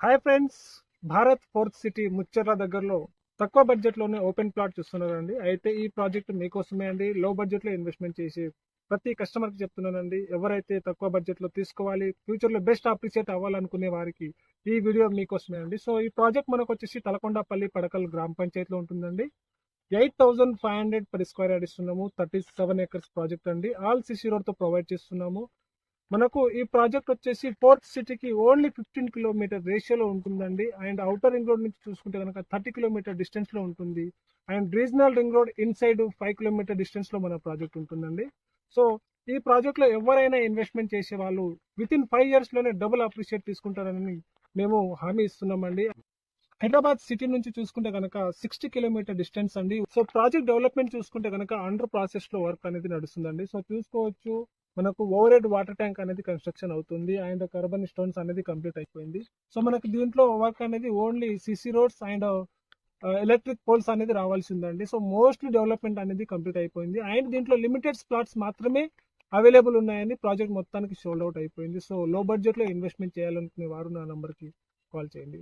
Hi friends, Bharat fourth city Mucherla దగ్గరలో తక్కువ బడ్జెట్లోనే ఓపెన్ ప్లాట్ చూస్తున్నారండి. అయితే ఈ ప్రాజెక్ట్ మీకోసమే అండి. లో బడ్జెట్లో ఇన్వెస్ట్మెంట్ చేసి ప్రతి కస్టమర్కి చెప్తున్నానండి. ఎవరైతే తక్కువ బడ్జెట్లో తీసుకోవాలి, ఫ్యూచర్లో బెస్ట్ అప్రిషియేట్ అవ్వాలనుకునే వారికి ఈ వీడియో మీకోసమే అండి. సో ఈ ప్రాజెక్ట్ మనకు వచ్చేసి తలకొండపల్లి పడకల్ గ్రామ పంచాయతీలో ఉంటుందండి. 8,500 per స్క్వేర్ యార్డ్ ఇస్తున్నాము. 37 acres ప్రాజెక్ట్ అండి. ఆల్ సిసి రోడ్తో ప్రొవైడ్ చేస్తున్నాము. మనకు ఈ ప్రాజెక్ట్ వచ్చేసి ఫోర్త్ సిటీకి ఓన్లీ 15 కిలోమీటర్ రేషియోలో ఉంటుందండి. అండ్ అవుటర్ రింగ్ రోడ్ నుంచి చూసుకుంటే కనుక 30 కిలోమీటర్ డిస్టెన్స్ లో ఉంటుంది. And regional ring road inside 5 kilometre distance లో మన ప్రాజెక్ట్ ఉంటుందండి. సో ఈ ప్రాజెక్ట్ లో ఎవరైనా ఇన్వెస్ట్మెంట్ చేసే వాళ్ళు విత్ ఇన్ 5 years లోనే డబుల్ అప్రిషియేట్ తీసుకుంటారని మేము హామీ ఇస్తున్నామండి. హైదరాబాద్ సిటీ నుంచి చూసుకుంటే కనుక 60 కిలోమీటర్ డిస్టెన్స్ అండి. సో ప్రాజెక్ట్ డెవలప్మెంట్ చూసుకుంటే కనుక అండర్ ప్రాసెస్ లో వర్క్ అనేది నడుస్తుందండి. సో చూసుకోవచ్చు, మనకు ఓవర్ హెడ్ వాటర్ ట్యాంక్ అనేది కన్స్ట్రక్షన్ అవుతుంది. అండ్ కార్బన్ స్టోన్స్ అనేది కంప్లీట్ అయిపోయింది. సో మనకి దీంట్లో వర్క్ అనేది only CC roads and electric poles అనేది రావాల్సి ఉందండి. సో మోస్ట్లీ డెవలప్మెంట్ అనేది కంప్లీట్ అయిపోయింది. అండ్ దీంట్లో లిమిటెడ్ స్లాట్స్ మాత్రమే అవైలబుల్ ఉన్నాయని ప్రాజెక్ట్ మొత్తానికి సోల్డ్ అవుట్ అయిపోయింది. సో లో బడ్జెట్ లో ఇన్వెస్ట్మెంట్ చేయాలనుకునే వారు నా నంబర్కి కాల్ చేయండి.